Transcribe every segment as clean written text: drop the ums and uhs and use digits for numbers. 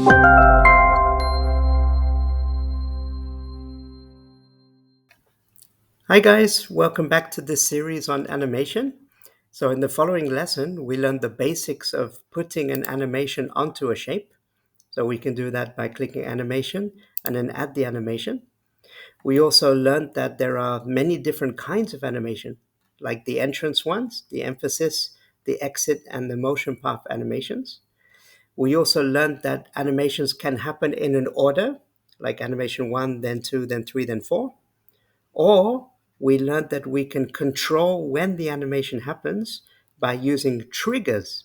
Hi guys, welcome back to this series on animation. So in the following lesson, we learned the basics of putting an animation onto a shape. So we can do that by clicking animation and then add the animation. We also learned that there are many different kinds of animation, like the entrance ones, the emphasis, the exit, and the motion path animations. We also learned that animations can happen in an order, like animation 1, then 2, then 3, then 4. Or we learned that we can control when the animation happens by using triggers.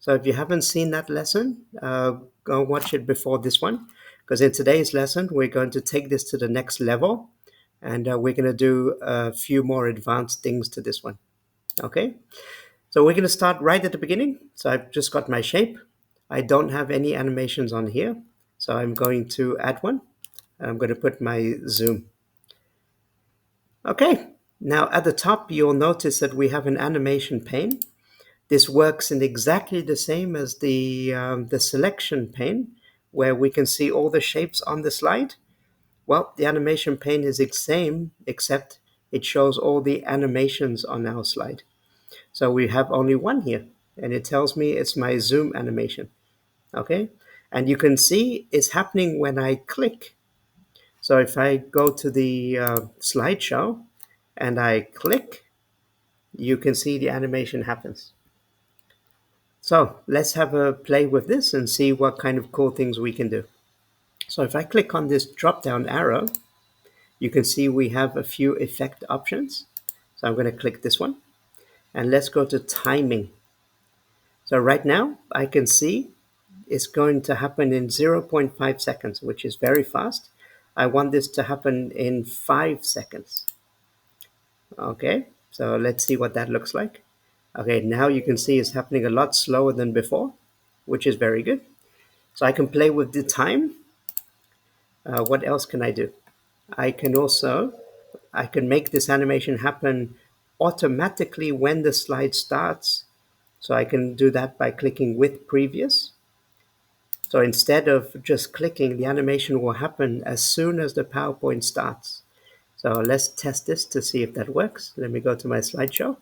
So if you haven't seen that lesson, go watch it before this one, because in today's lesson, we're going to take this to the next level, and we're going to do a few more advanced things to this one. Okay, so we're going to start right at the beginning. So I've just got my shape. I don't have any animations on here, so I'm going to add one. I'm going to put my zoom. Okay, now at the top, you'll notice that we have an animation pane. This works in exactly the same as the selection pane, where we can see all the shapes on the slide. Well, the animation pane is the same, except it shows all the animations on our slide. So we have only one here, and it tells me it's my zoom animation. Okay, and you can see it's happening when I click. So if I go to the slideshow and I click, you can see the animation happens. So let's have a play with this and see what kind of cool things we can do. So if I click on this drop down arrow, you can see we have a few effect options. So I'm going to click this one and let's go to timing. So right now I can see it's going to happen in 0.5 seconds, which is very fast. I want this to happen in 5 seconds. Okay, so let's see what that looks like. Okay, now you can see it's happening a lot slower than before, which is very good. So I can play with the time. What else can I do? I can also, I can make this animation happen automatically when the slide starts. So I can do that by clicking with previous. So instead of just clicking, the animation will happen as soon as the PowerPoint starts. So let's test this to see if that works. Let me go to my slideshow.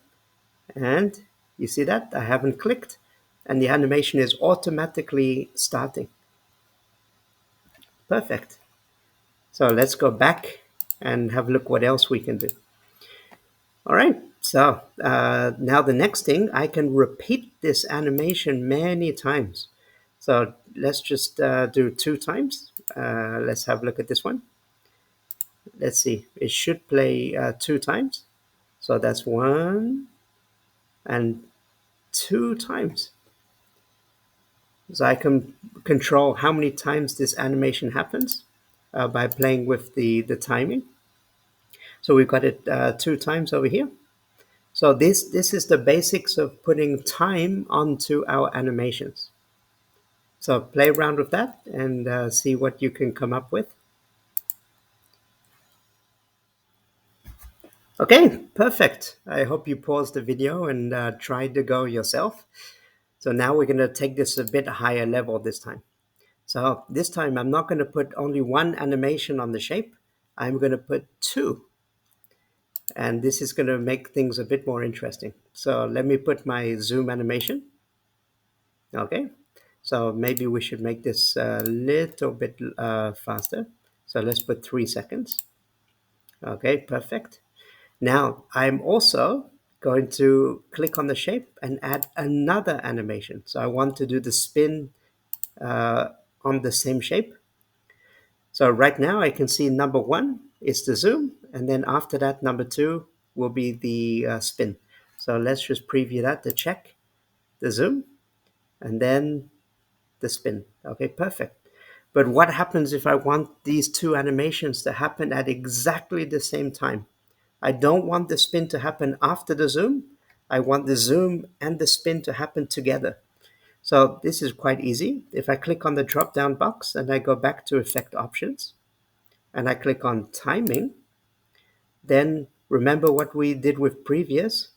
And you see that? I haven't clicked. And the animation is automatically starting. Perfect. So let's go back and have a look what else we can do. All right, so now the next thing, I can repeat this animation many times. So let's just do 2 times. Let's have a look at this one. Let's see, it should play 2 times. So that's 1 and 2 times. So I can control how many times this animation happens by playing with the timing. So we've got it 2 times over here. So this is the basics of putting time onto our animations. So play around with that and see what you can come up with. Okay, perfect. I hope you paused the video and tried to go yourself. So now we're going to take this a bit higher level this time. So this time I'm not going to put only one animation on the shape. I'm going to put 2. And this is going to make things a bit more interesting. So let me put my zoom animation. Okay, so maybe we should make this a little bit faster. So let's put 3 seconds. Okay, perfect. Now I'm also going to click on the shape and add another animation. So I want to do the spin on the same shape. So right now I can see number 1 is the zoom, and then after that number 2 will be the spin. So let's just preview that to check the zoom and then the spin. Okay, perfect. But what happens if I want these 2 animations to happen at exactly the same time? I don't want the spin to happen after the zoom. I want the zoom and the spin to happen together. So this is quite easy. If I click on the drop down box and I go back to effect options and I click on timing, then remember what we did with previous.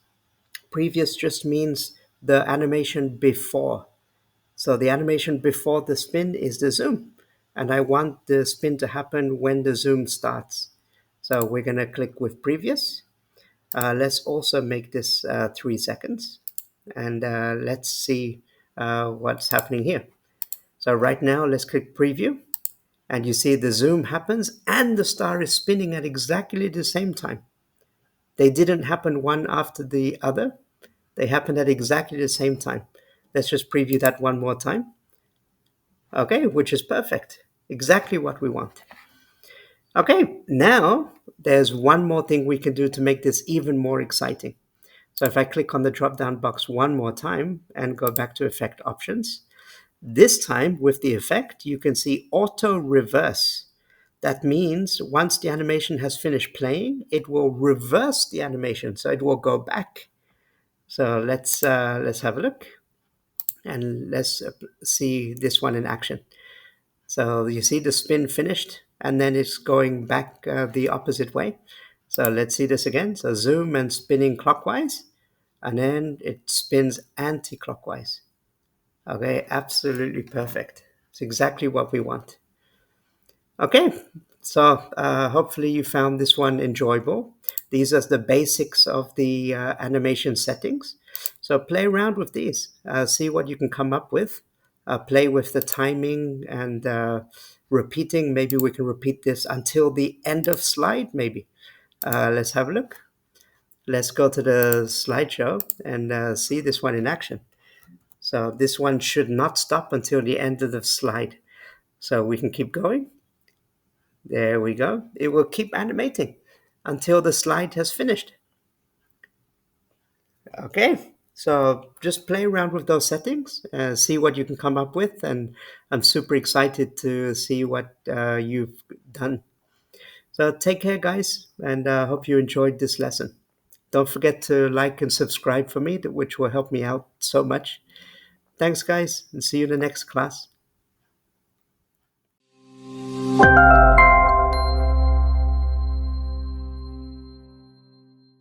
Previous just means the animation before. So the animation before the spin is the zoom. And I want the spin to happen when the zoom starts. So we're going to click with previous. Let's also make this 3 seconds. And let's see what's happening here. So right now, let's click preview. And you see the zoom happens and the star is spinning at exactly the same time. They didn't happen one after the other. They happened at exactly the same time. Let's just preview that one more time. Okay, which is perfect. Exactly what we want. Okay, now there's one more thing we can do to make this even more exciting. So if I click on the drop down box one more time and go back to effect options, this time with the effect, you can see auto reverse. That means once the animation has finished playing, it will reverse the animation. So it will go back. So let's have a look and let's see this one in action. So you see the spin finished and then it's going back the opposite way. So let's see this again. So zoom and spinning clockwise and then it spins anti-clockwise. Okay, absolutely perfect. It's exactly what we want. Okay, so hopefully you found this one enjoyable. These are the basics of the animation settings. So play around with these, see what you can come up with. Play with the timing and repeating. Maybe we can repeat this until the end of slide, maybe. Let's have a look. Let's go to the slideshow and see this one in action. So this one should not stop until the end of the slide. So we can keep going. There we go. It will keep animating until the slide has finished. Okay, so just play around with those settings, see what you can come up with, and I'm super excited to see what you've done. So take care, guys, and hope you enjoyed this lesson. Don't forget to like and subscribe for me, which will help me out so much. Thanks, guys, and see you in the next class.